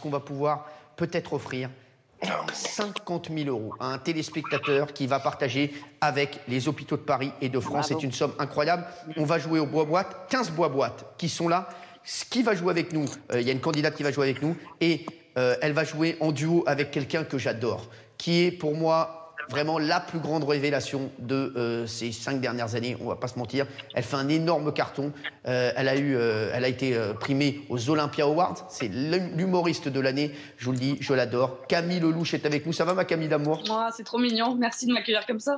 puisqu'on va pouvoir peut-être offrir 50 000 € à un téléspectateur qui va partager avec les hôpitaux de Paris et de France. C'est une somme incroyable. On va jouer aux bois-boîtes, 15 bois-boîtes qui sont là. Qui va jouer avec nous? Il y a une candidate qui va jouer avec nous et elle va jouer en duo avec quelqu'un que j'adore, qui est pour moi vraiment la plus grande révélation de ces 5 dernières années, on va pas se mentir. Elle fait un énorme carton. Elle a été primée aux Olympia Awards. C'est l'humoriste de l'année. Je vous le dis, je l'adore. Camille Lelouch est avec nous. Ça va, ma Camille d'amour? Oh, c'est trop mignon. Merci de m'accueillir comme ça.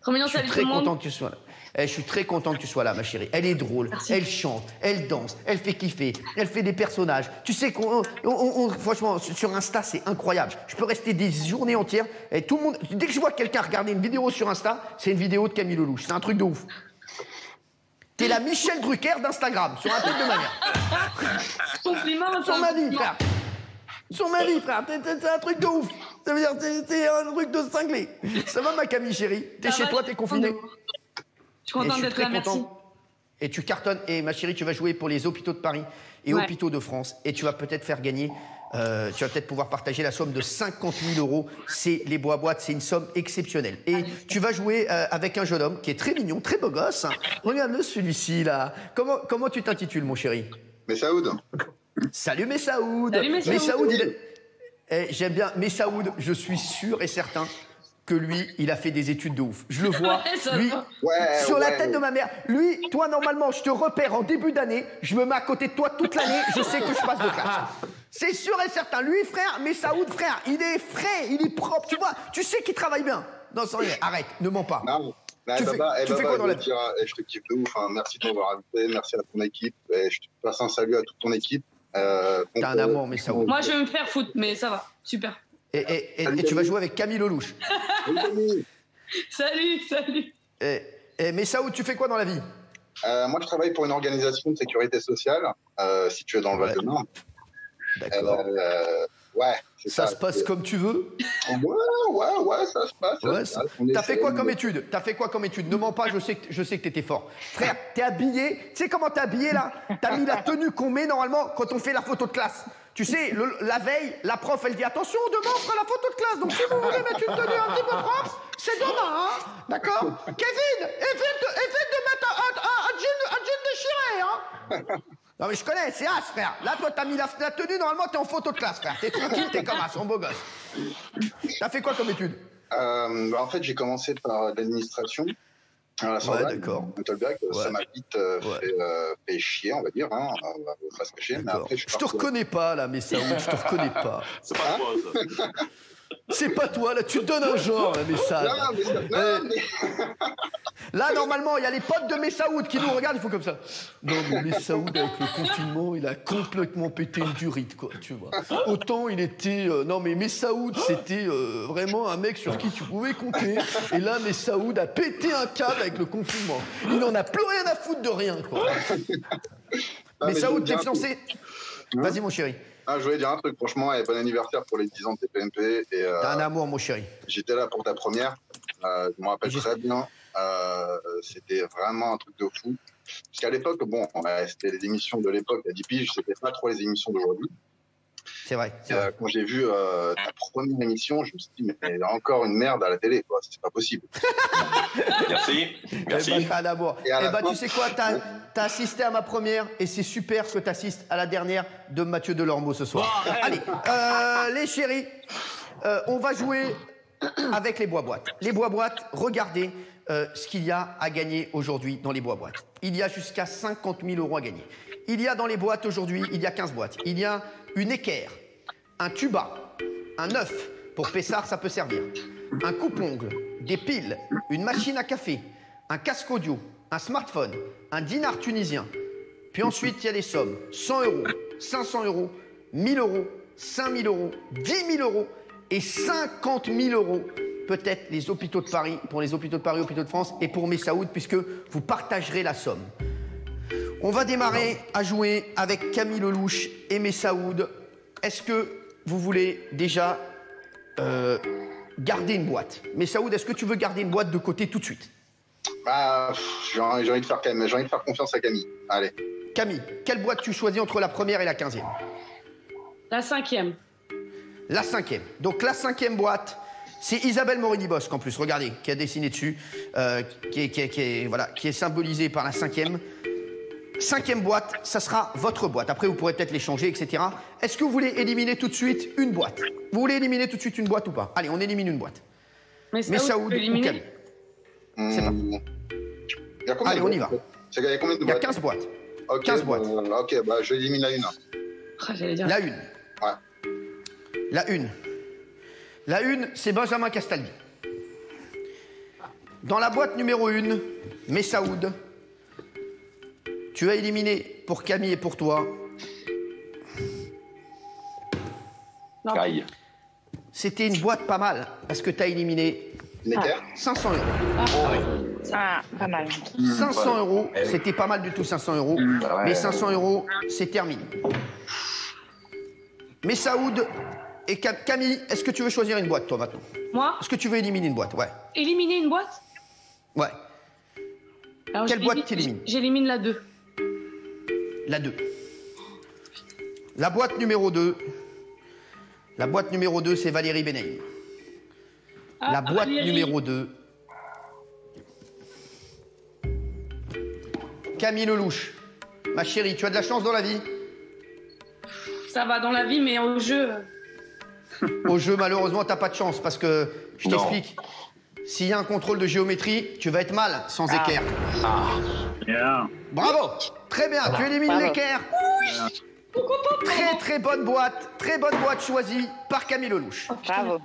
Trop mignon, salut tout le monde. Content que tu sois là. Je suis très content que tu sois là, ma chérie. Elle est drôle, elle chante, elle danse, elle fait kiffer, elle fait des personnages. Tu sais franchement, sur Insta, c'est incroyable. Je peux rester des journées entières et tout le monde, dès que je vois quelqu'un regarder une vidéo sur Insta, c'est une vidéo de Camille Lelouch. C'est un truc de ouf. T'es la Michel Drucker d'Instagram, sur un truc de manière. Sur ma vie, frère. Sur ma vie, frère. C'est un truc de ouf. Ça veut dire, c'est un truc de cinglé. Ça va, ma Camille, chérie? T'es chez toi, t'es confinée? Je suis contente d'être là, merci. Et tu cartonnes. Et ma chérie, tu vas jouer pour les hôpitaux de Paris et hôpitaux de France. Et tu vas peut-être faire gagner, tu vas peut-être pouvoir partager la somme de 50 000 €. C'est les bois-boîtes, c'est une somme exceptionnelle. Et tu vas jouer avec un jeune homme qui est très mignon, très beau gosse. Regarde-le, celui-ci, là. Comment tu t'intitules, mon chéri? Messaoud. Salut, Messaoud. Salut, Messaoud. J'aime bien Messaoud, je suis sûr et certain que lui, il a fait des études de ouf. Je le vois, lui, sur la tête de ma mère. Lui, toi, normalement, je te repère en début d'année, je me mets à côté de toi toute l'année, je sais que je passe de classe. C'est sûr et certain. Lui, frère, Messaoud, frère, il est frais, il est propre, tu vois, tu sais qu'il travaille bien. Non, sans rien, arrête, ne mens pas. Non. Tu fais quoi dans la vie? Je te kiffe de ouf, hein. Merci de m'avoir invité, merci à ton équipe, et je te passe un salut à toute ton équipe. T'as un amour, Messaoud. Moi, je vais me faire foutre, mais ça va, super. Et tu vas jouer avec Camille Lelouch. Salut. Messaoud, tu fais quoi dans la vie? Moi, je travaille pour une organisation de sécurité sociale située dans le Val-de-Marne. D'accord. Ouais. Ça se passe comme tu veux? Ouais, ça se passe. T'as fait quoi comme étude? Ne mens pas, je sais que t'étais fort. Frère, t'es habillé, tu sais comment t'es habillé là? T'as mis la tenue qu'on met normalement quand on fait la photo de classe. Tu sais, la veille, la prof, elle dit « Attention, demain, on fera la photo de classe, donc si vous voulez mettre une tenue un petit peu propre, c'est demain, hein. D'accord? Kevin, évite de mettre un jean déchiré, hein. » Non mais je connais, c'est as, frère. Là, toi, t'as mis la tenue, normalement, t'es en photo de classe, frère. T'es tranquille, t'es comme as, son beau gosse. T'as fait quoi comme étude? En fait, j'ai commencé par l'administration. D'accord. Ça m'a vite fait chier, on va dire. Hein. On va pas se cacher. Mais après, je te reconnais pas, là, Messaoud, je te reconnais pas. C'est pas toi, ça. C'est pas toi, là, tu te donnes un genre, là, Messaoud. Là, normalement, il y a les potes de Messaoud qui nous regardent, ils font comme ça. Non, mais Messaoud, avec le confinement, il a complètement pété une durite, quoi, tu vois. Autant il était... non, mais Messaoud, c'était vraiment un mec sur qui tu pouvais compter. Et là, Messaoud a pété un câble avec le confinement. Il n'en a plus rien à foutre de rien, quoi. Messaoud, t'es financé... Vas-y, mon chéri. Je voulais dire un truc, franchement, bon anniversaire pour les 10 ans de TPMP. T'as un amour, mon chéri. J'étais là pour ta première. Je me rappelle très bien. C'était vraiment un truc de fou. Parce qu'à l'époque, c'était les émissions de l'époque, à 10 piges, c'était pas trop les émissions d'aujourd'hui. C'est vrai. Quand j'ai vu ta première émission, je me suis dit, mais il y a encore une merde à la télé, quoi. C'est pas possible. Merci. T'as un amour. Tu sais quoi, t'as assisté à ma première et c'est super que t'assistes à la dernière de Mathieu Delormeau ce soir. Allez, les chéris, on va jouer avec les bois-boîtes. Les bois-boîtes, regardez ce qu'il y a à gagner aujourd'hui dans les bois-boîtes. Il y a jusqu'à 50 000 € à gagner. Il y a dans les boîtes aujourd'hui, il y a 15 boîtes. Il y a une équerre, un tuba, un œuf, pour Pessard ça peut servir, un coupe-ongle, des piles, une machine à café, un casque audio, un smartphone, un dinar tunisien. Puis ensuite, il y a les sommes 100 €, 500 €, 1 000 €, 5 000 €, 10 000 € et 50 000 €. Peut-être les hôpitaux de Paris, pour les hôpitaux de Paris, hôpitaux de France et pour Messaoud, puisque vous partagerez la somme. On va démarrer à jouer avec Camille Lelouch et Messaoud. Est-ce que vous voulez déjà garder une boîte? Messaoud, est-ce que tu veux garder une boîte de côté tout de suite? J'ai envie de faire confiance à Camille. Allez. Camille, quelle boîte tu choisis entre la première et la 15e? La 5e. La 5e. Donc la 5e boîte, c'est Isabelle Morini-Bosque en plus, regardez, qui a dessiné dessus, qui est symbolisée par la 5e. 5e boîte, ça sera votre boîte. Après, vous pourrez peut-être les changer, etc. Est-ce que vous voulez éliminer tout de suite une boîte? Vous voulez éliminer tout de suite une boîte ou pas? Allez, on élimine une boîte. Mais Saoud ou Camille? C'est pas. Allez, on y va. Il y a combien de boîtes? Il y a 15 boîtes. Okay, 15 boîtes. Ok, bah j'élimine la 1. J'allais dire. La 1. Ouais. La 1. La 1, c'est Benjamin Castaldi. Dans la boîte numéro 1, Messaoud, tu as éliminé pour Camille et pour toi. Non. Aïe. C'était une boîte pas mal, parce que tu as éliminé 500 euros. Ah, pas mal. 500 euros, c'était pas mal du tout 500 euros, mais 500 euros, c'est terminé. Messaoud et Camille, est-ce que tu veux choisir une boîte, toi, maintenant? Moi? Est-ce que tu veux éliminer une boîte? Ouais. Éliminer une boîte? Ouais. Alors, Quelle boîte t'élimines? J'élimine la 2. La 2. La boîte numéro 2. La boîte numéro 2, c'est Valérie Benaïm. La boîte numéro 2. Camille Lelouch. Ma chérie, tu as de la chance dans la vie? Ça va dans la vie, mais au jeu... Au jeu, malheureusement, t'as pas de chance, parce que, je t'explique, s'il y a un contrôle de géométrie, tu vas être mal sans équerre. Bien. Bravo. Très bien, tu élimines l'équerre. Très bonne boîte choisie par Camille Lelouch. Bravo.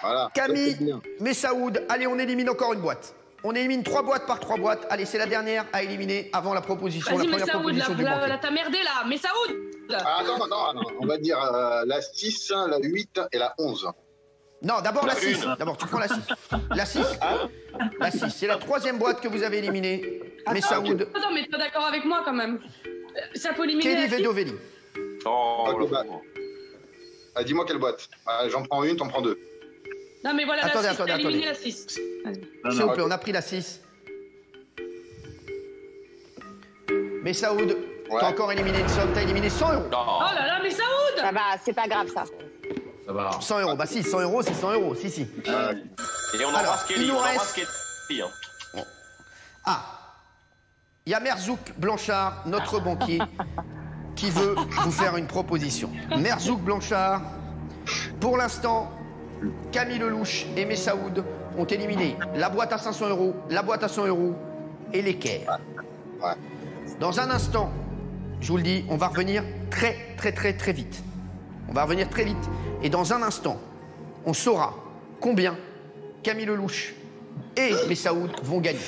Voilà. Camille, Messaoud, allez, on élimine encore une boîte. On élimine 3 boîtes par 3 boîtes. Allez, c'est la dernière à éliminer avant la proposition, la Vas-y, première Messaoud, proposition du banquet. là, t'as merdé, là. Messaoud. Attends, on va dire la 6, la 8 et la 11. Non, d'abord la La 6. une. D'abord, tu prends la 6. La 6. La 6, c'est la 3e boîte que vous avez éliminée. Messaoud, Attends, mais t'es d'accord avec moi, quand même. Ça faut éliminer Kelly la 6. Vedovelli. Oh, Ok, le bah. pauvre. Dis-moi quelle boîte. J'en prends une, t'en prends 2. Non, mais voilà, Attendez, la 6, t'as éliminé attendez. la 6. S'il vous plaît, on a pris la 6. Messaoud, t'as encore éliminé une somme, t'as éliminé 100 euros. Non. Oh là là, Messaoud. Ça va, c'est pas grave ça. Ça va. 100 euros, bah si, 100 euros, c'est 100 euros, si. Et on Alors, embrasse Kelly. il nous On reste- embrasse Kelly. Hein. Ah, il y a Merzouk Blanchard, notre banquier, qui veut vous faire une proposition. Merzouk Blanchard, pour l'instant, Camille Lelouch et Messaoud ont éliminé la boîte à 500 euros, la boîte à 100 euros et l'équerre. Ouais. Dans un instant, je vous le dis, on va revenir très vite. On va revenir très vite. Et dans un instant, on saura combien Camille Lelouch et Messaoud vont gagner.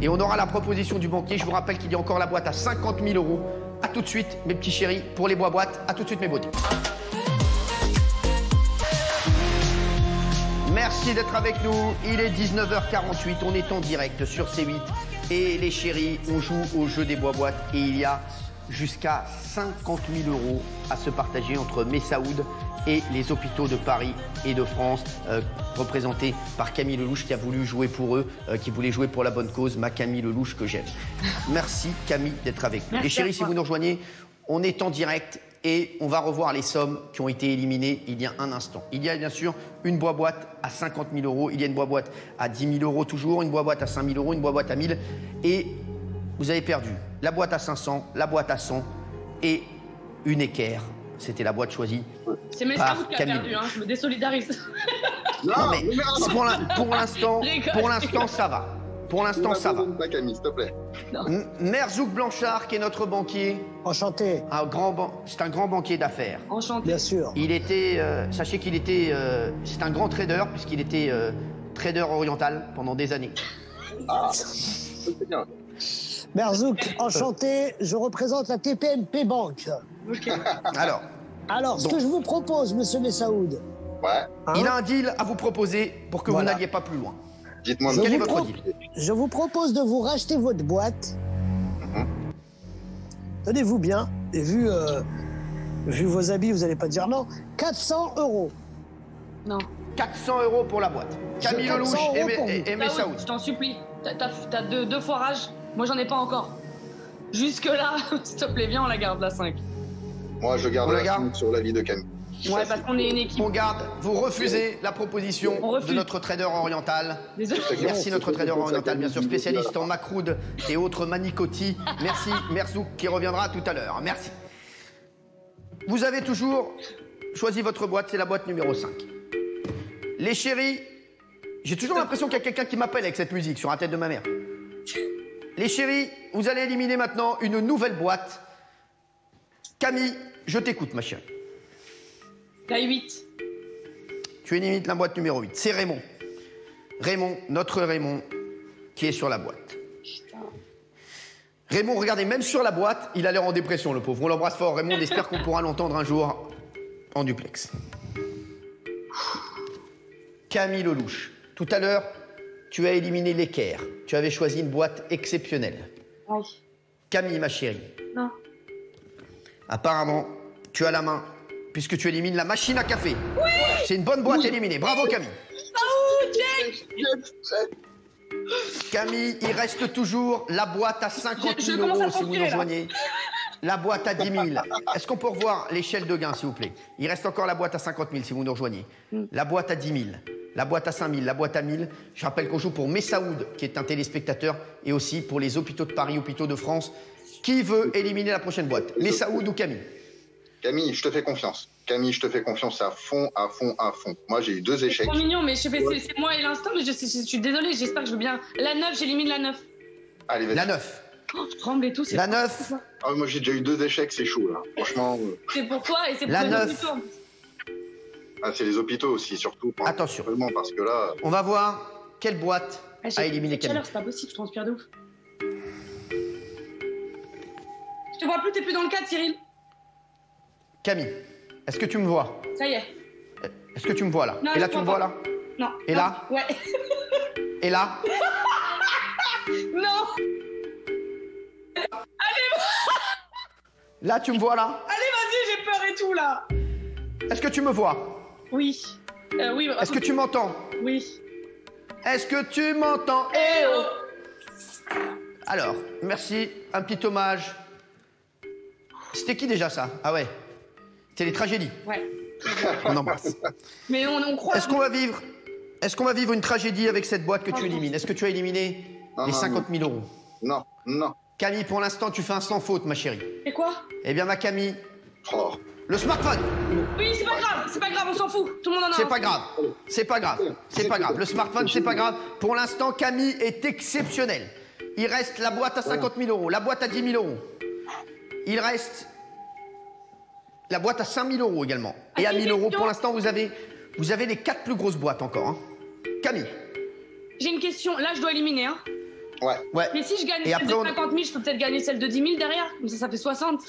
Et on aura la proposition du banquier. Je vous rappelle qu'il y a encore la boîte à 50 000 euros. A tout de suite, mes petits chéris, pour les bois-boîtes. A tout de suite, mes beautés. Merci d'être avec nous. Il est 19h48. On est en direct sur C8. Et les chéris, on joue au jeu des bois-boîtes. Et il y a jusqu'à 50 000 euros à se partager entre Messaoud et les hôpitaux de Paris et de France, représentés par Camille Lelouch qui a voulu jouer pour eux, qui voulait jouer pour la bonne cause, ma Camille Lelouch que j'aime. Merci Camille d'être avec nous. Merci Les chéris, à si toi. vous nous rejoignez, on est en direct et on va revoir les sommes qui ont été éliminées il y a un instant. Il y a bien sûr une boîte à 50 000 euros, il y a une boîte à 10 000 euros toujours, une boîte à 5 000 euros, une boîte à 1000 et vous avez perdu la boîte à 500, la boîte à 100 et une équerre. C'était la boîte choisie. C'est Messaoud qui a Camille. perdu, hein. Je me désolidarise. Non, mais pour Rigole. l'instant, ça va. Pour l'instant, ça va. Pas Camille, s'il te plaît. Merzouk Blanchard, qui est notre banquier, Enchanté, c'est un grand banquier d'affaires. Enchanté. bien sûr. Il était, sachez qu'il était, c'est un grand trader, puisqu'il était trader oriental pendant des années. Ah, c'est bien. Merzouk, enchanté, je représente la TPMP Banque. Ok. Alors, Ce donc, que je vous propose, monsieur Messaoud, Ouais. hein, il a un deal à vous proposer pour que Voilà. vous n'alliez pas plus loin. Dites-moi, Je Quel est vous votre pro- deal? je vous propose de vous racheter votre boîte. Tenez-vous bien, et vu vos habits, vous n'allez pas dire non, 400 euros. Non. 400 euros pour la boîte. Camille 400 Lelouch euros pour vous. et Messaoud. Messaoud, je t'en supplie. T'as deux foirages. Moi, j'en ai pas encore. Jusque-là, s'il te plaît, viens, on la garde, la 5. moi, je garde On la la garde suite sur la vie de Camille. Ouais, parce qu'on est une équipe. On garde, vous refusez la proposition de notre trader oriental. Désolé. Merci notre trader oriental, bien sûr, spécialiste en macroude et autres manicotis. Merci Merzouk qui reviendra tout à l'heure. Merci. Vous avez toujours choisi votre boîte, c'est la boîte numéro 5. Les chéris, j'ai toujours l'impression qu'il y a quelqu'un qui m'appelle avec cette musique sur la tête de ma mère. Les chéris, vous allez éliminer maintenant une nouvelle boîte. Camille, je t'écoute ma chérie. La 8. Tu élimines la boîte numéro 8. C'est Raymond. Raymond, notre Raymond, qui est sur la boîte. Putain. Raymond, regardez, même sur la boîte, il a l'air en dépression, le pauvre. On l'embrasse fort, Raymond. On espère qu'on pourra l'entendre un jour en duplex. Camille Lelouch, tout à l'heure, tu as éliminé l'équerre. Tu avais choisi une boîte exceptionnelle. Oui. Camille, ma chérie. Non. Apparemment, tu as la main, puisque tu élimines la machine à café. Oui. C'est une bonne boîte éliminée. Bravo, Camille. Camille, il reste toujours la boîte à 50 000 euros si vous nous rejoignez. La boîte à 10 000. Est-ce qu'on peut revoir l'échelle de gain, s'il vous plaît? Il reste encore la boîte à 50 000 si vous nous rejoignez. La boîte à 10 000. La boîte à 5 000, la boîte à 1000. Je rappelle qu'on joue pour Messaoud, qui est un téléspectateur, et aussi pour les hôpitaux de Paris, hôpitaux de France. Qui veut éliminer la prochaine boîte? Messaoud ou Camille? Camille, je te fais confiance. Camille, je te fais confiance à fond, à fond, à fond. Moi, j'ai eu 2 échecs. C'est trop mignon, mais c'est moi et l'instant, mais je suis désolée, j'espère que je veux bien. La 9, j'élimine la 9. Allez, vas-y. La 9. Oh, je tremble et tout, c'est La 9. Ah, moi, j'ai déjà eu 2 échecs, c'est chaud, là. Franchement. C'est pour toi et c'est pour La les 9. hôpitaux. Ah, c'est les hôpitaux aussi, surtout. Attention. Vraiment, parce que là. On va voir quelle boîte a éliminé Camille. C'est pas possible, je transpire de ouf. Je te vois plus, t'es plus dans le cadre, Cyril. Camille, est-ce que tu me vois? Ça y est. Est-ce que tu me vois là? Non, Et là, je tu me vois vois pas. là? Non. Et non. là? Ouais. Et là? Non. Là, tu me vois là? Allez, vas-y, j'ai peur et tout, là. Est-ce que tu me vois? Oui. Oui. Est-ce que tu m'entends? Oui. Est-ce que tu m'entends? Eh oh. Alors, merci. Un petit hommage. C'était qui déjà ça? Ah ouais. C'était les tragédies. Ouais. On embrasse. Mais on croit. Est-ce qu'on va vivre une tragédie avec cette boîte que tu élimines? Est-ce que tu as éliminé les 50 000 euros? Non, non. Camille, pour l'instant, tu fais un sans faute, ma chérie. Et quoi? Eh bien, ma Camille, Oh. le smartphone. Oui, c'est pas grave, on s'en fout. Tout le monde en a. C'est pas grave. C'est pas grave. C'est pas grave. Le smartphone, c'est pas grave. Pour l'instant, Camille est exceptionnelle. Il reste la boîte à 50 000 euros, la boîte à 10 000 euros. Il reste la boîte à 5 000 euros également. Et à 1 000 euros, pour l'instant, vous avez les 4 plus grosses boîtes encore. Hein. Camille. J'ai une question. Là, je dois éliminer, hein. Ouais. Mais si je gagne Et celle de après, 50 000, je peux peut-être gagner celle de 10 000 derrière. Comme ça fait 60.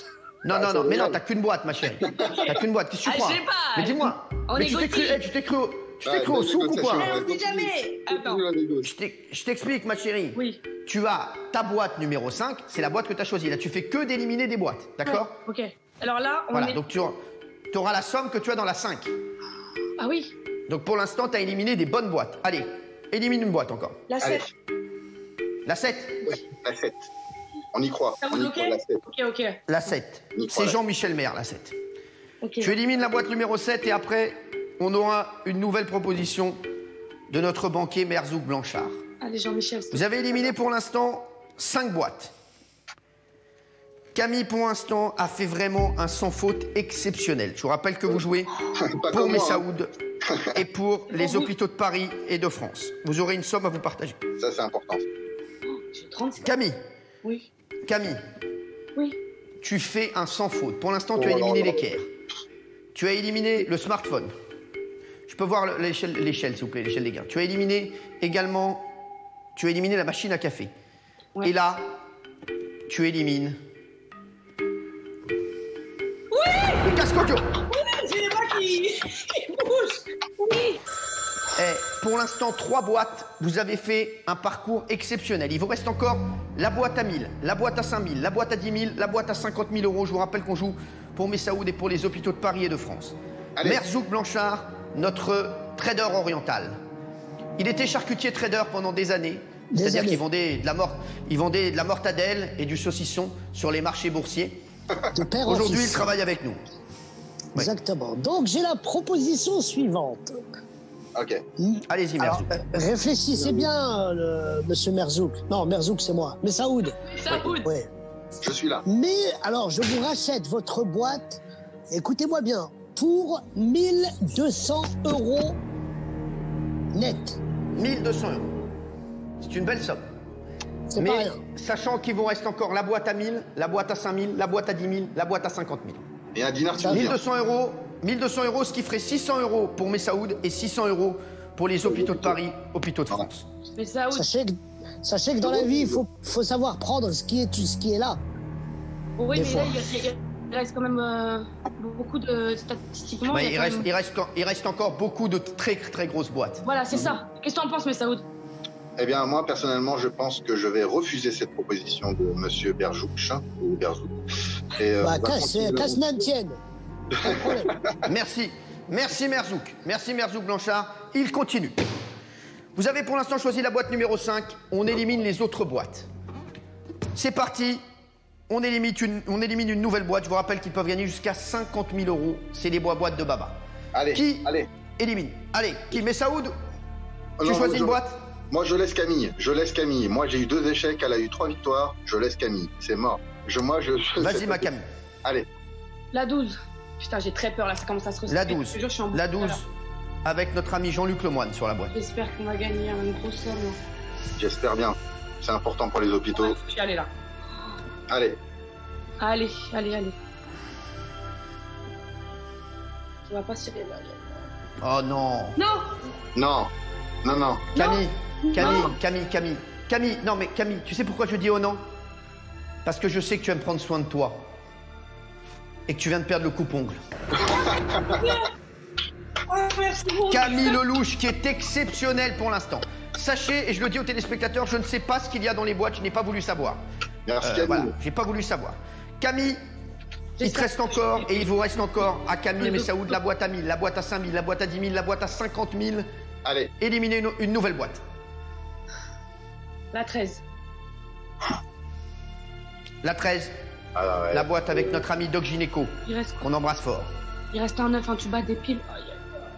Non, mais non, t'as qu'une boîte, ma chérie. T'as qu'une boîte. Qu'est-ce que tu crois? Je sais pas. Mais dis-moi. On Mais tu t'es cru au souk ou quoi? On sait jamais. Attends. Je t'explique, ma chérie. Oui. Tu as ta boîte numéro 5, c'est la boîte que tu as choisie. Là, tu fais que d'éliminer des boîtes, d'accord? Ok. Alors là, on Voilà, est... donc tu auras la somme que tu as dans la 5. Ah oui. Donc pour l'instant, tu as éliminé des bonnes boîtes. Allez, élimine une boîte encore. La 7. La 7. Oui, la 7. On y croit. Ça On vous y ok? croit, la 7. Ok. La 7. C'est Jean-Michel Maire, la 7. Ok. Tu élimines la boîte numéro 7 et après, on aura une nouvelle proposition de notre banquier Merzouk Blanchard. Allez, Jean-Michel. Vous avez éliminé pour l'instant 5 boîtes. Camille, pour l'instant, a fait vraiment un sans faute exceptionnel. Je vous rappelle que vous jouez pour Messaoud et pour les hôpitaux de Paris et de France. Vous aurez une somme à vous partager. Ça, c'est important. J'ai 35. Camille, Oui. Oui. Tu fais un sans faute. Pour l'instant, tu as éliminé l'équerre. Tu as éliminé le smartphone. Je peux voir l'échelle, s'il vous plaît, l'échelle des gains. Tu as éliminé également... Tu as éliminé la machine à café. Ouais. Et là, tu élimines... Oui. Le casque audio. C'est les bras qui bougent. Oui. Pour l'instant, 3 boîtes. Vous avez fait un parcours exceptionnel. Il vous reste encore la boîte à 1000, la boîte à 5000, la boîte à 10 000, la boîte à 50 000 euros. Je vous rappelle qu'on joue pour Messaoud et pour les hôpitaux de Paris et de France. Allez. Merzouk Blanchard, notre trader oriental. Il était charcutier trader pendant des années. C'est-à-dire qu'il vendait de la mortadelle et du saucisson sur les marchés boursiers. Aujourd'hui, il travaille avec nous. Exactement. Donc, j'ai la proposition suivante. Ok. Allez-y, Alors, Merzouk. réfléchissez bien, monsieur Merzouk. Non, Merzouk, c'est moi. Mais Saoud. Saoud. Ouais. Je suis là. Mais, alors, je vous rachète votre boîte, écoutez-moi bien, pour 1200 € net. 1200 €. C'est une belle somme. C'est pas Mais rien. sachant qu'il vous reste encore la boîte à 1000, la boîte à 5000, la boîte à 10 000, la boîte à 50 000. Et un dinar tunisien. 1200 €, ce qui ferait 600 € pour Messaoud et 600 € pour les hôpitaux de Paris, hôpitaux de France. Mais Saoud. Sachez que dans la vie, il faut savoir prendre ce qui est là. Oui, Des mais fois. là, il reste quand même beaucoup de statistiquement. Ouais, il y a quand même- il reste encore beaucoup de très très grosses boîtes. Voilà, c'est ça. Qu'est-ce que tu en penses, mais Saoud? Eh bien, moi, personnellement, je pense que je vais refuser cette proposition de monsieur Berzouk. Ou Berzouk. Et, Bah, on va continuer le- casse n'en tienne. Pas de problème. Merci. Merci Merzouk. Merci Merzouk Blanchard. Il continue. Vous avez pour l'instant choisi la boîte numéro 5. On élimine les autres boîtes. C'est parti. On élimine une nouvelle boîte. Je vous rappelle qu'ils peuvent gagner jusqu'à 50 000 €. C'est les boîtes de Baba. Allez, Qui allez. élimine? Allez, qui? Messaoud? Tu Non, choisis une boîte? Moi, je laisse Camille. Je laisse Camille. Moi, j'ai eu 2 échecs. Elle a eu 3 victoires. Je laisse Camille. C'est mort. Vas-y, ma Camille. Allez. La 12. Putain, j'ai très peur là, ça commence à se resserrer. La 12. Je te jure, je suis en La boucle, 12. alors. Avec notre ami Jean-Luc Lemoine sur la boîte. J'espère qu'on va gagner une grosse somme. J'espère bien. C'est important pour les hôpitaux. Je suis allée là. Allez. Allez. Tu vas pas tirer là. Oh non. Non. Non. Camille, non mais Camille, tu sais pourquoi je dis oh non? Parce que je sais que tu vas me prendre soin de toi. Et que tu viens de perdre le coupe-ongle. Oh, merci beaucoup. Camille Lelouch, qui est exceptionnel pour l'instant. Sachez, et je le dis aux téléspectateurs, je ne sais pas ce qu'il y a dans les boîtes, je n'ai pas voulu savoir. Merci, Camille. Voilà, j'ai pas voulu savoir. Camille, il te reste encore, et il vous reste encore à Camille et Messaoud, la boîte à 1000, la boîte à 5000, la boîte à 10 000, la boîte à 50 000. Allez. Éliminez une nouvelle boîte. La 13. La 13, Ah, ouais. la boîte avec notre ami Doc Gynéco, Il reste quoi? qu'on embrasse fort. Il reste un 9, un tuba, des piles. Aïe, aïe.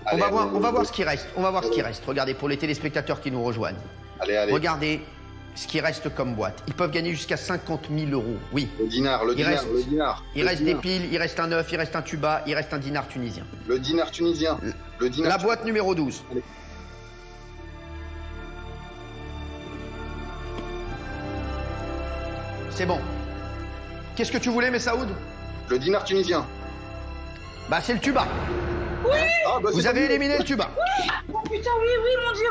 Allez, On va voir ce qui reste. On va voir ce qui reste. Regardez, pour les téléspectateurs qui nous rejoignent. Allez. Regardez ce qui reste comme boîte. Ils peuvent gagner jusqu'à 50 000 €. Oui. Le dinar. Il reste des piles, il reste un œuf, il reste un tuba, il reste un dinar tunisien. Le dinar tunisien. La boîte numéro 12. Allez. C'est bon. Qu'est-ce que tu voulais, Messaoud? Le dinar tunisien. Bah, c'est le tuba. Ah, bah, Vous c'est avez pas mieux. éliminé le tuba. Oh putain, oui,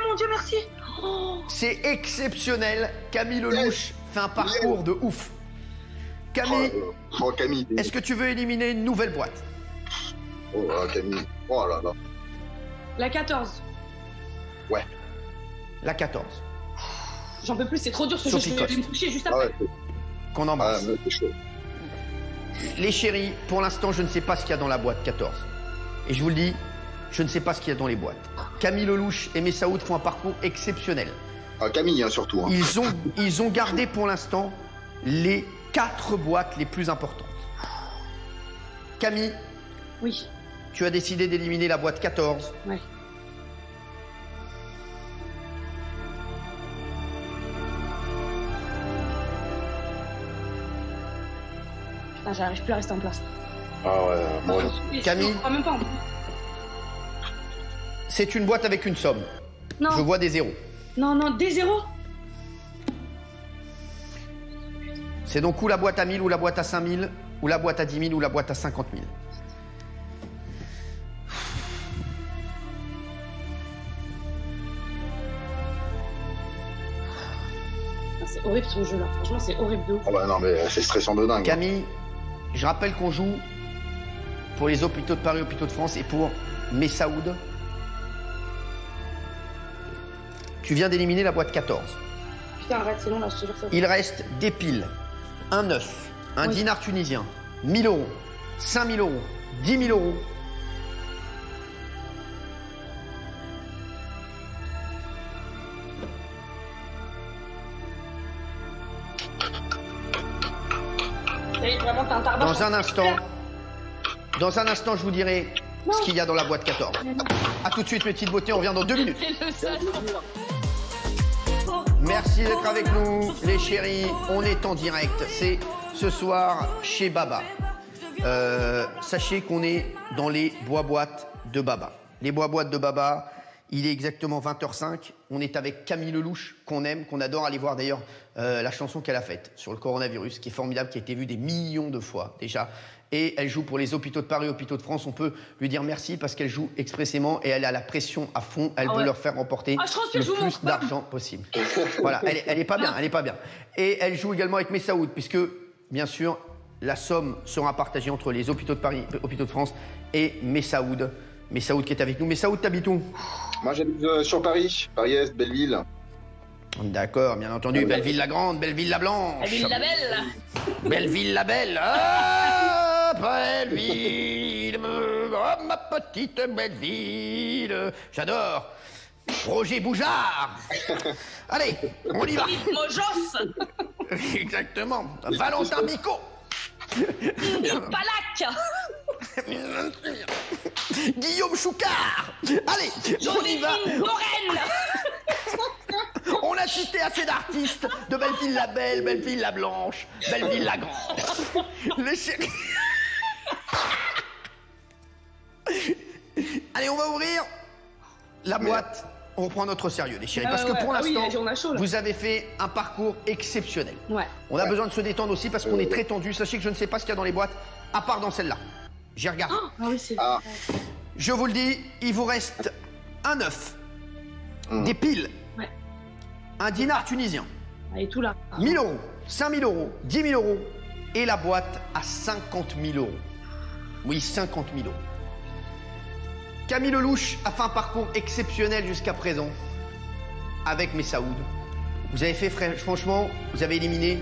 mon Dieu, merci. Oh. C'est exceptionnel. Camille Lelouch fait un parcours de ouf. Camille, Oh, Camille. est-ce que tu veux éliminer une nouvelle boîte? Oh là, Camille. Oh là là. La 14. La 14, J'en peux plus, c'est trop dur ce jeu. Sophie Je vais Coste. me coucher juste Ah après. ouais, qu'on ah, embrasse. mais c'est chaud. Les chéris, pour l'instant, je ne sais pas ce qu'il y a dans la boîte 14. Et je vous le dis, je ne sais pas ce qu'il y a dans les boîtes. Camille Lelouch et Messaoud font un parcours exceptionnel. Ah, Camille, hein, surtout. Hein. Ils ont gardé pour l'instant les 4 boîtes les plus importantes. Camille, Oui, tu as décidé d'éliminer la boîte 14. ouais. Putain, j'arrive plus à rester en place. Ah ouais, moi. Camille. Je crois même pas en plus. C'est une boîte avec une somme. Non, Je vois des zéros. non, des zéros. C'est donc ou la boîte à 1000 ou la boîte à 5000 ou la boîte à 10 000 ou la boîte à 50 000. C'est horrible ce jeu là, franchement c'est horrible de ouf. Ah bah non, mais c'est stressant de dingue. Camille, je rappelle qu'on joue pour les hôpitaux de Paris, hôpitaux de France et pour Messaoud. Tu viens d'éliminer la boîte 14. Putain arrête, c'est long là, je te jure ça. Il reste des piles, un œuf, un Oui. dinar tunisien, 1000 €, 5000 €, 10 000 €. Et vraiment t'as un tarbach. Dans un instant, Dans un instant, je vous dirai ce qu'il y a dans la boîte 14. A tout de suite, mes petites beautés, on revient dans 2 minutes. C'est le seul. Merci d'être avec nous, les chéris. On est en direct. C'est ce soir chez Baba. Sachez qu'on est dans les bois-boîtes de Baba. Les bois-boîtes de Baba, il est exactement 20h05. On est avec Camille Lelouch, qu'on aime, qu'on adore. Aller voir d'ailleurs la chanson qu'elle a faite sur le coronavirus, qui est formidable, qui a été vue des millions de fois déjà. Et elle joue pour les hôpitaux de Paris, hôpitaux de France. On peut lui dire merci parce qu'elle joue expressément et elle a la pression à fond. Elle veut leur faire remporter le plus d'argent possible. Voilà, elle est pas bien, elle est pas bien. Et elle joue également avec Messaoud, puisque, bien sûr, la somme sera partagée entre les hôpitaux de Paris, hôpitaux de France et Messaoud. Messaoud qui est avec nous. Messaoud, t'habites où? Moi, j'habite sur Paris, Paris-Est, Belleville. D'accord, bien entendu. Belleville-la-Grande, Belleville-la-Blanche. Belleville-la-Belle. Belleville-la-Belle. Ah, Belleville, oh, ma petite Belleville. J'adore. Roger Boujard. Allez, on y va. Mojos. Exactement. Valentin Bicot. Palac. Guillaume Choucard. Allez, on y va. Lorraine. On a cité assez d'artistes de Belleville-la-Belle, Belleville-la-Blanche, Belleville-la-Grande. Les chéris. Allez, on va ouvrir la boîte. On reprend notre sérieux, les chéris. Parce que pour l'instant, vous avez fait un parcours exceptionnel. Ouais. On a besoin de se détendre aussi parce qu'on est très tendu. Sachez que je ne sais pas ce qu'il y a dans les boîtes, à part dans celle-là. J'ai regardé. Ah oui, c'est Je vous le dis, il vous reste un œuf, des piles, un dinar tunisien, et tout là. 1000 €, 5000 €, 10 000 € et la boîte à 50 000 €. Oui, 50 000 €. Camille Lelouch a fait un parcours exceptionnel jusqu'à présent avec Messaoud. Vous avez fait, franchement, vous avez éliminé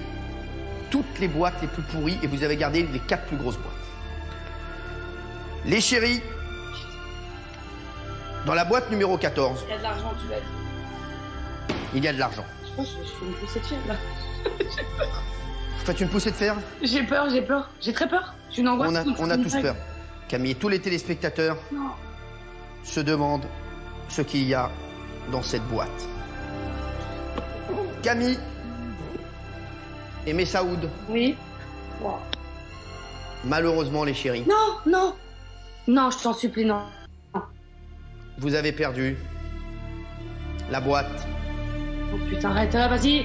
toutes les boîtes les plus pourries et vous avez gardé les 4 plus grosses boîtes. Les chéris, dans la boîte numéro 14, Il y a de l'argent, tu l'as dit. il y a de l'argent. Je pense que je fais une poussée de fièvre là. Vous faites une poussée de fer? J'ai peur, j'ai très peur. Je suis une angoisse. On a tous peur. Camille, tous les téléspectateurs se demandent ce qu'il y a dans cette boîte. Camille et Messaoud. Oui. Wow. Malheureusement, les chéris. Non, je t'en supplie, non. Vous avez perdu la boîte. Oh putain, arrête, vas-y.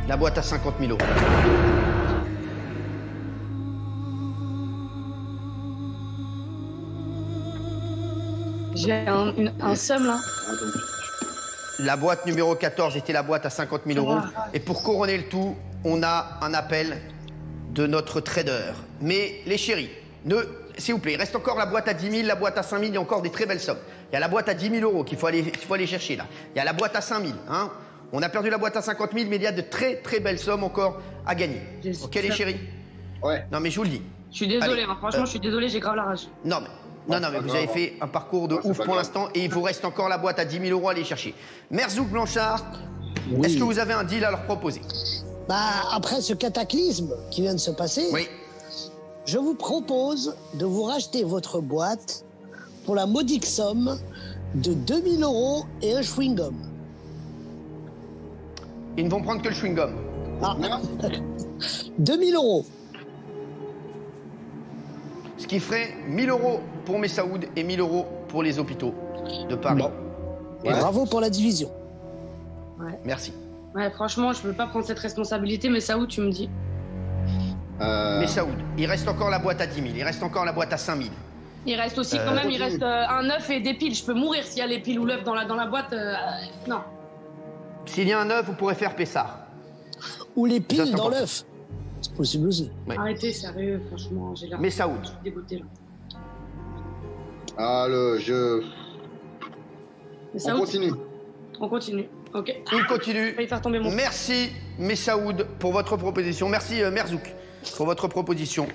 La boîte à 50 000 €. J'ai un seum là. La boîte numéro 14 était la boîte à 50 000 €. Et pour couronner le tout, on a un appel de notre trader. Mais les chéris, s'il vous plaît, il reste encore la boîte à 10 000, la boîte à 5 000, il y a encore des très belles sommes. Il y a la boîte à 10 000 € qu'il faut aller chercher là. Il y a la boîte à 5 000. Hein. On a perdu la boîte à 50 000, mais il y a de très très belles sommes encore à gagner. Ok les chéris? Ouais. Non mais je vous le dis. Je suis désolé, hein, franchement, je suis désolé, j'ai grave la rage. Non mais vous avez fait un parcours de ouf pour l'instant et il vous reste encore la boîte à 10 000 € à aller chercher. Merzouk Blanchard, est-ce que vous avez un deal à leur proposer? Après ce cataclysme qui vient de se passer, je vous propose de vous racheter votre boîte pour la modique somme de 2 000 € et un chewing-gum. Ils ne vont prendre que le chewing-gum. 2 000 €. Ce qui ferait 1 000 € pour Messaoud et 1 000 € pour les hôpitaux de Paris. Et bravo pour la division. Merci. Ouais, franchement, je peux pas prendre cette responsabilité, mais ça où tu me dis? Messaoud, il reste encore la boîte à 10 000, il reste encore la boîte à 5 000. Il reste aussi quand même, il reste un œuf et des piles. Je peux mourir s'il y a les piles ou l'œuf dans la boîte. Non. S'il y a un œuf, vous pourrez faire Pessard. Ou les piles dans l'œuf. C'est possible aussi. Ouais. Arrêtez, sérieux, franchement, j'ai l'air Messaoud. dégoûté là. Ah, le jeu. On continue. On continue. Ok. Il continue. Faire tomber mon... Merci Messaoud pour votre proposition. Merci Merzouk pour votre proposition.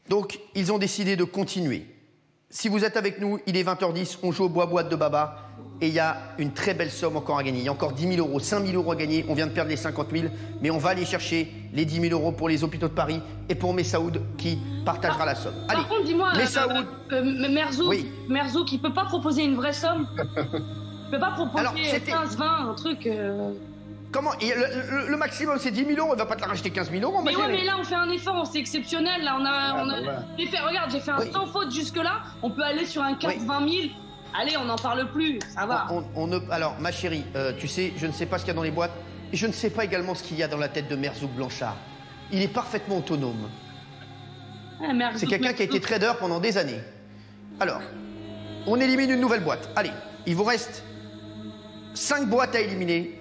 Donc, ils ont décidé de continuer. Si vous êtes avec nous, il est 20h10, on joue au bois-boîte de Baba et il y a une très belle somme encore à gagner. Il y a encore 10 000 €, 5 000 € à gagner. On vient de perdre les 50 000, mais on va aller chercher les 10 000 € pour les hôpitaux de Paris et pour Messaoud qui partagera la somme. Allez, par contre, dis-moi, Merzo qui peut pas proposer une vraie somme. Il peut pas proposer 15, 20, un truc. Comment le maximum c'est 10 000 €, il va pas te la racheter 15 000 €. Mais ouais, mais là on fait un effort, c'est exceptionnel. Là, regarde, j'ai fait un sans faute jusque-là. On peut aller sur un 4, 20 000. Allez, on n'en parle plus, ça va. Alors, ma chérie, tu sais, je ne sais pas ce qu'il y a dans les boîtes. Et je ne sais pas également ce qu'il y a dans la tête de Merzouk Blanchard. Il est parfaitement autonome. C'est quelqu'un qui a été trader pendant des années. Alors, on élimine une nouvelle boîte. Allez, il vous reste 5 boîtes à éliminer.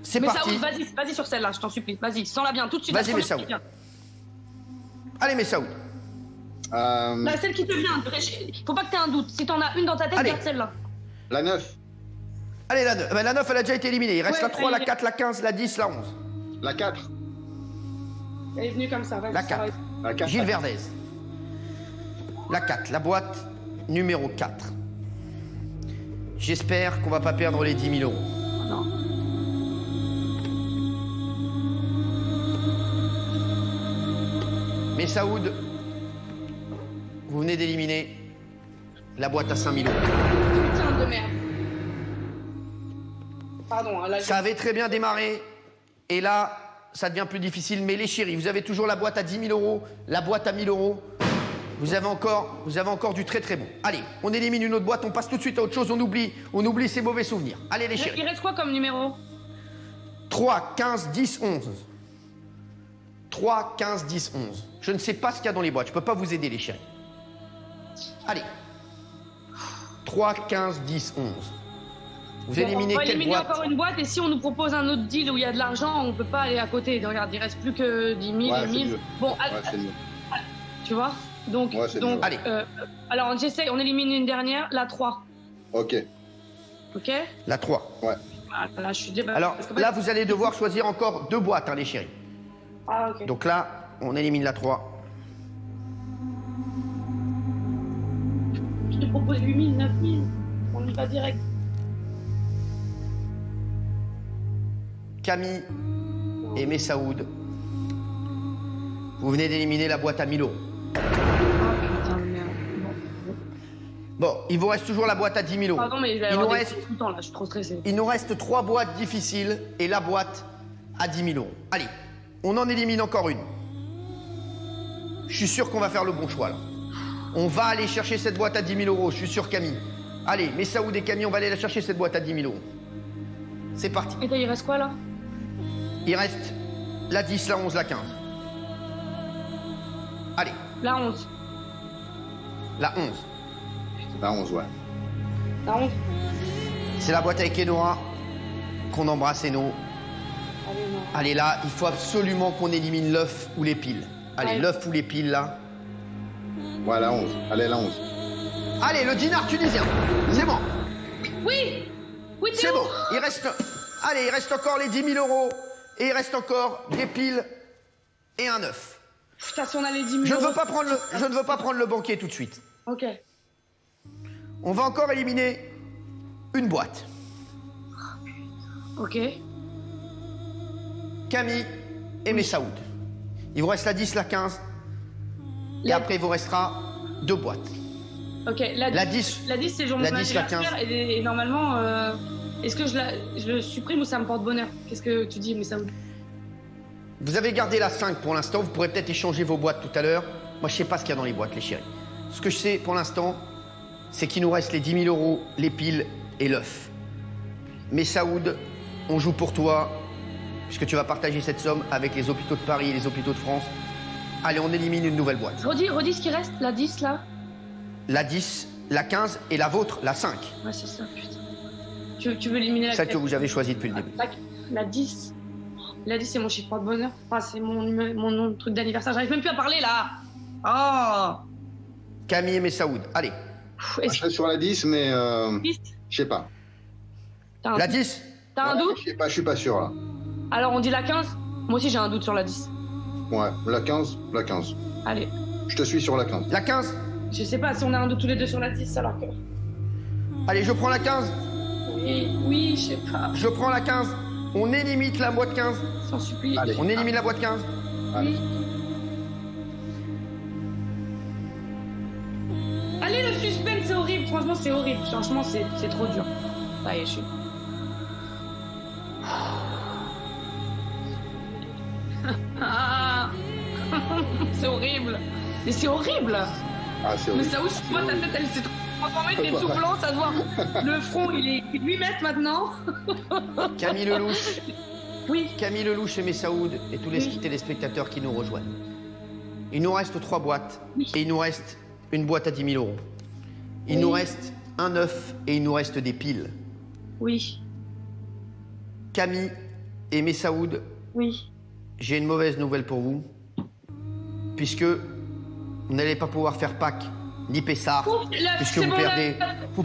C'est parti. Vas-y sur celle-là, je t'en supplie. Vas-y, sens-la bien, tout de suite. Vas-y, Messaoud. Allez, Messaoud. Là, celle qui te vient. Faut pas que tu aies un doute. Si t'en as une dans ta tête, garde celle-là. La 9. Allez, la 9. La 9, elle a déjà été éliminée. Il reste la 3, la 4, la 15, la 10, la 11. La 4. Elle est venue comme ça. La 4. Gilles Verdez. La 4, la boîte numéro 4. J'espère qu'on va pas perdre les 10 000 €. Non. Messaoud, vous venez d'éliminer la boîte à 5 000 €. Putain de merde. Pardon, là, ça avait très bien démarré. Et là, ça devient plus difficile. Mais les chéris, vous avez toujours la boîte à 10 000 €, la boîte à 1 000 €. Vous avez encore du très très bon. Allez, on élimine une autre boîte, on passe tout de suite à autre chose. On oublie ces mauvais souvenirs. Allez les chéris. Il reste quoi comme numéro? 3, 15, 10, 11. 3, 15, 10, 11. Je ne sais pas ce qu'il y a dans les boîtes. Je ne peux pas vous aider, les chéris. Allez. 3, 15, 10, 11. Vous éliminez quelle boîte? On va éliminer encore une boîte et si on nous propose un autre deal où il y a de l'argent, on ne peut pas aller à côté. Regarde, il ne reste plus que 10 000, 10 000. Bon, tu vois? Donc, allez. Alors, j'essaye, on élimine une dernière, la 3. Ok. Ok? La 3, ouais. Là, je suis débat. Alors, là, vous allez devoir choisir encore 2 boîtes, hein, les chéris. Ah, ok. Donc là, on élimine la 3. Je te propose 8 000, 9 000. On y va direct. Camille et Messaoud, vous venez d'éliminer la boîte à 1 000 €. Oh putain de merde. Bon, il vous reste toujours la boîte à 10 000 €. Pardon, mais il nous reste tout le temps là, je suis trop stressé. Il nous reste 3 boîtes difficiles et la boîte à 10 000 €. Allez, on en élimine encore une. Je suis sûr qu'on va faire le bon choix là. On va aller chercher cette boîte à 10 000 €, je suis sûr, Camille. Allez, Messaoud et Camille, on va aller la chercher cette boîte à 10 000 €. C'est parti. Et il reste quoi là? Il reste la 10, la 11, la 15. Allez. La 11. La 11. La 11, ouais. La 11. C'est la boîte avec Enora qu'on embrasse, Eno. Allez, là, il faut absolument qu'on élimine l'œuf ou les piles. Allez, l'œuf ou les piles, là. Ouais, la 11. Allez, la 11. Allez, le dinar tunisien. C'est bon. Oui. Oui, c'est bon. Il reste... Allez, il reste encore les 10 000 € et il reste encore des piles et un œuf. Putain, si on a les 10 000 €. Je ne veux pas prendre le banquier tout de suite. Ok. On va encore éliminer une boîte. Ok. Camille et Messaoud. Il vous reste la 10, la 15. Et après, il vous restera 2 boîtes. Ok, la 10, c'est jour de mon anniversaire et normalement, est-ce que je le supprime ou ça me porte bonheur? Qu'est-ce que tu dis, Messaoud? Vous avez gardé la 5 pour l'instant, vous pourrez peut-être échanger vos boîtes tout à l'heure. Moi, je sais pas ce qu'il y a dans les boîtes, les chéris. Ce que je sais pour l'instant, c'est qu'il nous reste les 10 000 €, les piles et l'œuf. Messaoud, on joue pour toi, puisque tu vas partager cette somme avec les hôpitaux de Paris et les hôpitaux de France. Allez, on élimine une nouvelle boîte. Redis ce qui reste, la 10 là. La 10, la 15 et la vôtre, la 5. Ouais, c'est ça, putain. Tu veux éliminer la 4. Celle que vous avez choisie depuis le début. La 10. La 10, c'est mon chiffre de bonheur. Enfin, c'est mon truc d'anniversaire. J'arrive même plus à parler là. Oh. Camille et Messaoud, allez. Je serais sur la 10, mais je sais pas. La 10? T'as un doute? Je sais pas, je suis pas sûr là. Alors on dit la 15? Moi aussi j'ai un doute sur la 10. Ouais, la 15, la 15. Allez. Je te suis sur la 15. La 15? Je sais pas si on a un doute tous les deux sur la 10 alors que... Allez, je prends la 15. Oui, je sais pas. Je prends la 15. On élimine la boîte 15. S'en supplie. Allez, on élimine la boîte 15. Allez. Allez, le suspense, c'est horrible. Franchement, c'est horrible. Franchement, c'est trop dur. Ça y est, je suis... Ah. C'est horrible. Mais c'est horrible. Ah, c'est horrible. Mais ça où je vois ta tête, elle s'est transformée, t'es tout blanc, ça se voit. Le front, il est 8 mètres maintenant. Camille Lelouch. Oui. Camille Lelouch et Messaoud et tous les téléspectateurs qui nous rejoignent. Il nous reste 3 boîtes et il nous reste une boîte à 10 000 €. Il nous reste un œuf et il nous reste des piles. Oui. Camille et Messaoud. Oui. J'ai une mauvaise nouvelle pour vous, puisque vous n'allez pas pouvoir faire Pâques ni Pessard, puisque vous perdez l'œuf. Oui,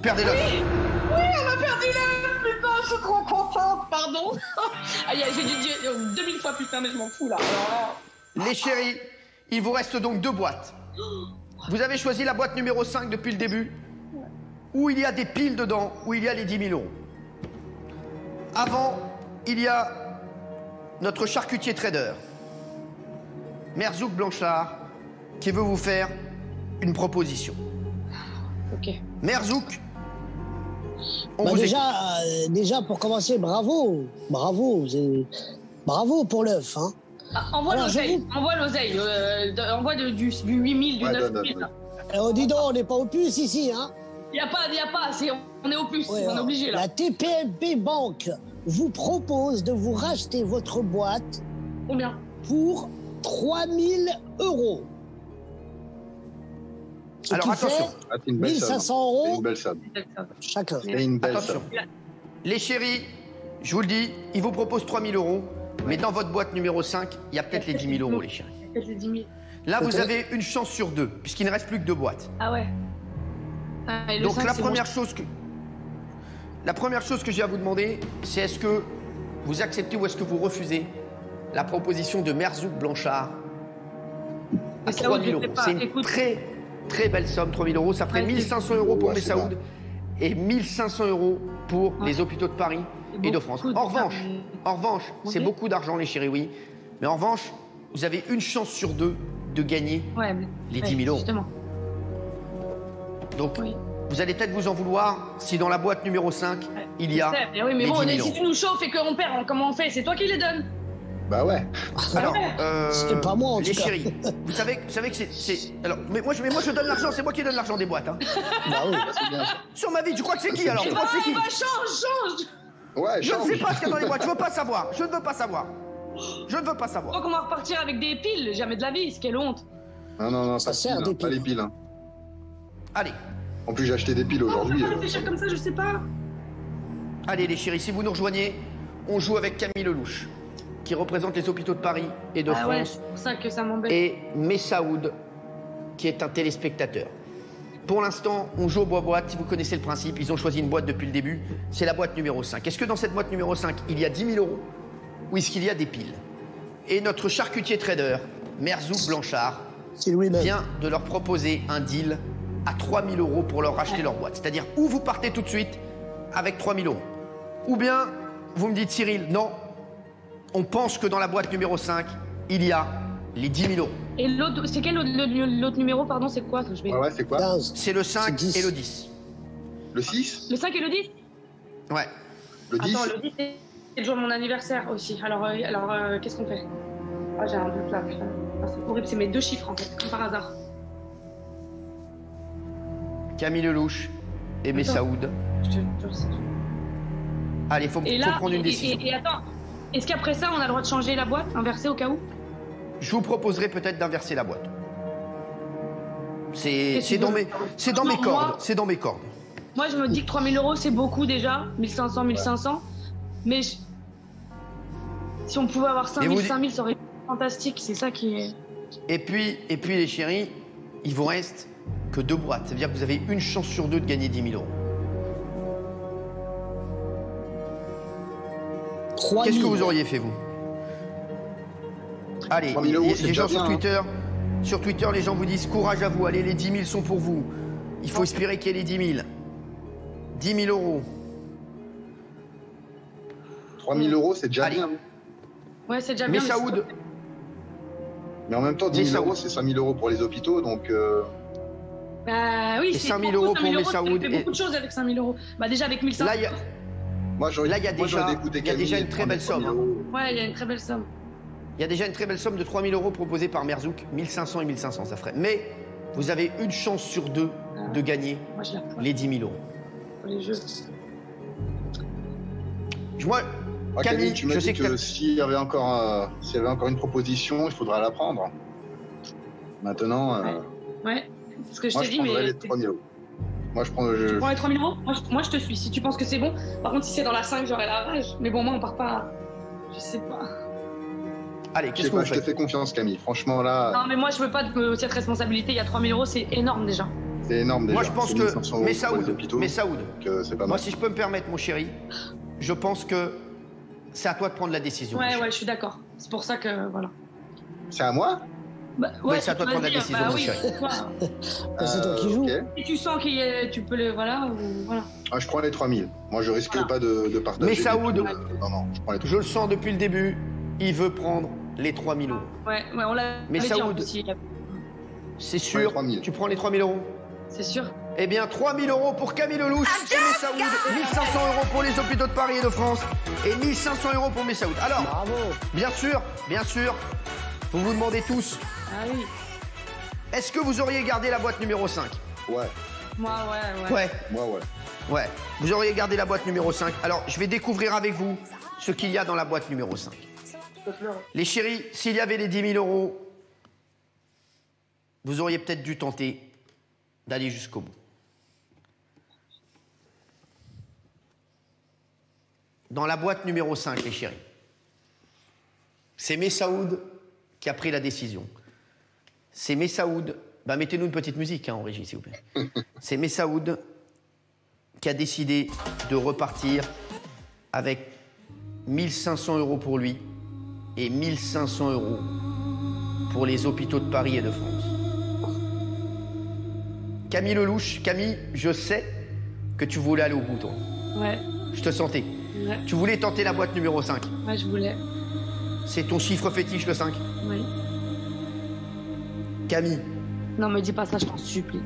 on a perdu l'œuf, putain, je suis trop contente, pardon. J'ai dû dire 2000 fois putain, mais je m'en fous là. Les chéris, il vous reste donc 2 boîtes. Vous avez choisi la boîte numéro 5 depuis le début, où il y a des piles dedans, où il y a les 10 000 €. Avant, il y a notre charcutier trader, Merzouk Blanchard, qui veut vous faire une proposition. Ok. Merzouk, déjà, pour commencer, bravo. Bravo pour l'œuf. Hein. Envoie l'oseille. Envoie l'oseille. Envoie du 8000, du 9000. Oh, dis donc, on n'est pas au puce ici. Hein. Y a pas. On est au puce. On est obligé là. La TPMP Banque vous propose de vous racheter votre boîte. Combien? Pour 3 000 €. Alors attention, 1 500 € c'est une belle somme. chacun. C'est une belle attention. somme. Les chéris, je vous le dis, il vous propose 3 000 €, mais dans votre boîte numéro 5, il y a peut-être les 10 000 €, les chéris. Peut-être les 10 000. Là, vous avez une chance sur 2, puisqu'il ne reste plus que 2 boîtes. Ah ouais. Et Donc 5, la première chose que j'ai à vous demander, c'est est-ce que vous acceptez ou est-ce que vous refusez la proposition de Merzouk Blanchard à 3 000 €. C'est une très, très belle somme, 3 000 €. Ça ferait 1 500 € pour Messaoud et 1 500 € pour les hôpitaux de Paris et de France. En revanche, c'est beaucoup d'argent, les chéris, oui. Mais en revanche, vous avez une chance sur 2 de gagner les 10 000 €. Justement. Donc, vous allez peut-être vous en vouloir si dans la boîte numéro 5, il y a oui, mais les bon, 10 000 si tu nous chauffes et qu'on perd, comment on fait? C'est toi qui les donnes. Bah ouais. Alors, c'est pas moi en les tout cas. chéris, vous savez que c'est... Alors, mais moi je donne l'argent, c'est moi qui donne l'argent des boîtes. Hein. Bah oui. C'est bien ça. Sur ma vie, tu crois que c'est qui alors? Tu crois que c'est qui? Change. Ouais, Je ne sais pas ce qu'il y a dans les boîtes, je veux pas savoir. Je ne veux pas savoir. Donc on va repartir avec des piles, jamais de la vie, quelle honte. Non, Ça pas sert des pas les piles. piles. Hein. Allez, En plus, j'ai acheté des piles aujourd'hui. On va réfléchir comme ça, je sais pas. allez les chéris, si vous nous rejoignez, on joue avec Camille Lelouch, qui représente les hôpitaux de Paris et de Ah ouais, France, c'est pour ça que ça m'embête. et Messaoud, qui est un téléspectateur. Pour l'instant, on joue au boîte. Si vous connaissez le principe, ils ont choisi une boîte depuis le début. C'est la boîte numéro 5. Est-ce que dans cette boîte numéro 5, il y a 10 000 € ou est-ce qu'il y a des piles? Et notre charcutier trader, Merzouk Blanchard, vient de leur proposer un deal à 3 000 € pour leur racheter leur boîte. C'est-à-dire, ou vous partez tout de suite avec 3 000 €, ou bien vous me dites, Cyril, non, on pense que dans la boîte numéro 5, il y a les 10 000 €. Et l'autre, c'est quel l'autre numéro, pardon, c'est quoi? Ouais, c'est quoi? 15. C'est le 5 C'est 10. et le 10. Le 6? Le 5 et le 10? Ouais. Le 10? Attends, le 10, c'est le jour de mon anniversaire aussi. Alors qu'est-ce qu'on fait? Ah, j'ai un doute là, putain. Ah, c'est horrible, c'est mes 2 chiffres en fait, comme par hasard. Camille Lelouch et Messaoud. Je te sais. Allez, faut prendre une décision. Et attends, est-ce qu'après ça, on a le droit de changer la boîte, inverser au cas où? Je vous proposerai peut-être d'inverser la boîte. C'est dans mes cordes. C'est dans mes cordes. Moi, je me dis que 3 000 € c'est beaucoup déjà, 1 500, 1 500. Mais si on pouvait avoir 5 000, 5 000, ça aurait été fantastique. C'est ça qui est. Et puis les chéris, il vous reste que 2 boîtes. Ça veut dire que vous avez une chance sur 2 de gagner 10 000 €. Qu'est-ce que vous auriez fait, vous? Allez, 3 000 €, les gens bien, sur Twitter, les gens vous disent courage à vous. Allez, les 10 000 sont pour vous. Il faut espérer qu'il y ait les 10 000. 10 000 €. 3 000 €, c'est déjà bien. Ouais, c'est déjà bien. Mais en même temps, 10 000 euros, c'est 5 000 euros pour les hôpitaux, donc... Bah oui, c'est 5 000 euros pour Messaoud. Tu fais beaucoup de choses avec 5 000 euros. Bah déjà avec 1 500. Là, il y a déjà une très belle somme. Ouais, il y a une très belle somme. Il y a déjà une très belle somme de 3 000 euros proposée par Merzouk. 1 500 et 1 500, ça ferait. Mais vous avez une chance sur 2 de gagner les 10 000 euros. Pour les jeux. Moi, Camille, tu m'as dit que s'il y avait encore une proposition, il faudra la prendre. Maintenant... Ouais, c'est ce que je t'ai dit, mais... Moi, je prendrais les 3 000 euros. Moi, je prends... Tu prends les 3 000 euros moi, je te suis. Si tu penses que c'est bon. Par contre, si c'est dans la 5, j'aurai la rage. Mais bon, moi, on part pas... Je sais pas. Allez, qu'est-ce que vous faites ? Je te fais confiance, Camille. Franchement, là... Non, mais moi, je veux pas de cette responsabilité. Il y a 3 000 euros, c'est énorme, déjà. C'est énorme, déjà. Moi, je pense que... Messaoud, moi, si je peux me permettre, mon chéri, je pense que c'est à toi de prendre la décision. Ouais, je suis d'accord. C'est pour ça que... Voilà. C'est à moi ? Ouais, c'est à toi de prendre la décision, mon chéri. C'est toi qui joues. Okay. Si tu sens que tu peux le... Voilà. Ah, je prends les 3 000. Moi, je risque pas de partager. Messaoud, non, je prends les 3 000. Je le sens depuis le début, il veut prendre les 3 000 euros. Ouais, on l'a... Messaoud, c'est sûr, tu prends les 3 000 euros ? C'est sûr. Eh bien, 3 000 euros pour Camille Lelouch et Messaoud, 1 500 euros pour les hôpitaux de Paris et de France et 1 500 euros pour Messaoud. Alors, bravo. Bien sûr, vous vous demandez tous. Ah oui. Est-ce que vous auriez gardé la boîte numéro 5 ? Ouais. Moi, ouais. Ouais, vous auriez gardé la boîte numéro 5. Alors, je vais découvrir avec vous ce qu'il y a dans la boîte numéro 5. Les chéris, s'il y avait les 10 000 euros, vous auriez peut-être dû tenter d'aller jusqu'au bout. Dans la boîte numéro 5, les chéris, c'est Messaoud qui a pris la décision. C'est Messaoud... mettez-nous une petite musique, en régie, s'il vous plaît. C'est Messaoud qui a décidé de repartir avec 1 500 euros pour lui et 1 500 euros pour les hôpitaux de Paris et de France. Camille Lelouch, Camille, je sais que tu voulais aller au bout, toi. Ouais. Je te sentais. Ouais. Tu voulais tenter la boîte numéro 5. Ouais, je voulais. C'est ton chiffre fétiche, le 5 ? Oui. Camille. Non, me dis pas ça, je t'en supplie.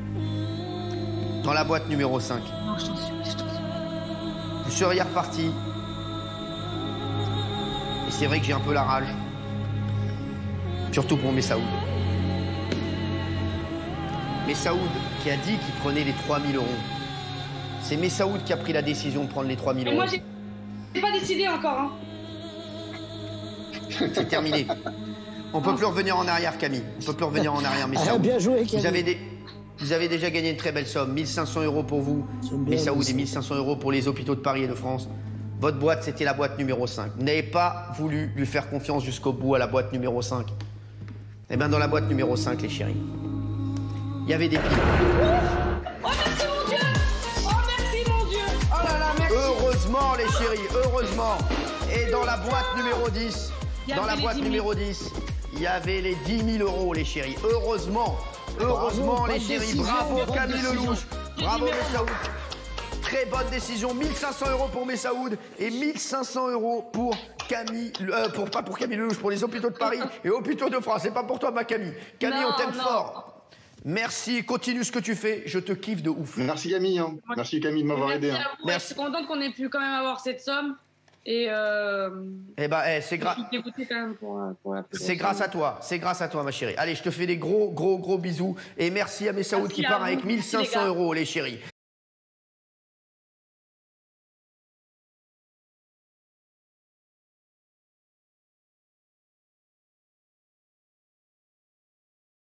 Dans la boîte numéro 5. Non, je t'en supplie. Vous seriez reparti. Et c'est vrai que j'ai un peu la rage. Surtout pour Messaoud. Messaoud qui a dit qu'il prenait les 3 000 euros. C'est Messaoud qui a pris la décision de prendre les 3 000 euros. Mais moi, j'ai pas décidé encore, hein. C'est terminé. On peut plus revenir en arrière, Camille. On peut plus revenir en arrière, Messaoud. Bien joué, Camille. Vous avez déjà gagné une très belle somme. 1 500 euros pour vous, Messaoud, et 1 500 euros pour les hôpitaux de Paris et de France. Votre boîte, c'était la boîte numéro 5. Vous n'avez pas voulu lui faire confiance jusqu'au bout à la boîte numéro 5. Eh bien, dans la boîte numéro 5, les chéris, il y avait des piles. Oh, merci, mon Dieu! Oh, merci, mon Dieu! Oh là là, merci! Heureusement, les chéris, heureusement. Et dans la boîte numéro 10, il y avait les 10 000 euros, les chéris. Heureusement, les chéris. Bravo, Camille Lelouch. Bravo, Messaoud. Très bonne décision. 1 500 euros pour Messaoud et 1 500 euros pour Camille. Pas pour Camille Lelouch, pour les hôpitaux de Paris et hôpitaux de France. C'est pas pour toi, ma Camille. Camille, on t'aime fort. Merci, continue ce que tu fais. Je te kiffe de ouf. Merci, Camille. Hein. Merci, Camille, de m'avoir aidé. Merci. Je suis contente qu'on ait pu quand même avoir cette somme. Et c'est grâce à toi, ma chérie. Allez, je te fais des gros bisous et merci à Messaoud qui part avec 1 500 euros, les chéris.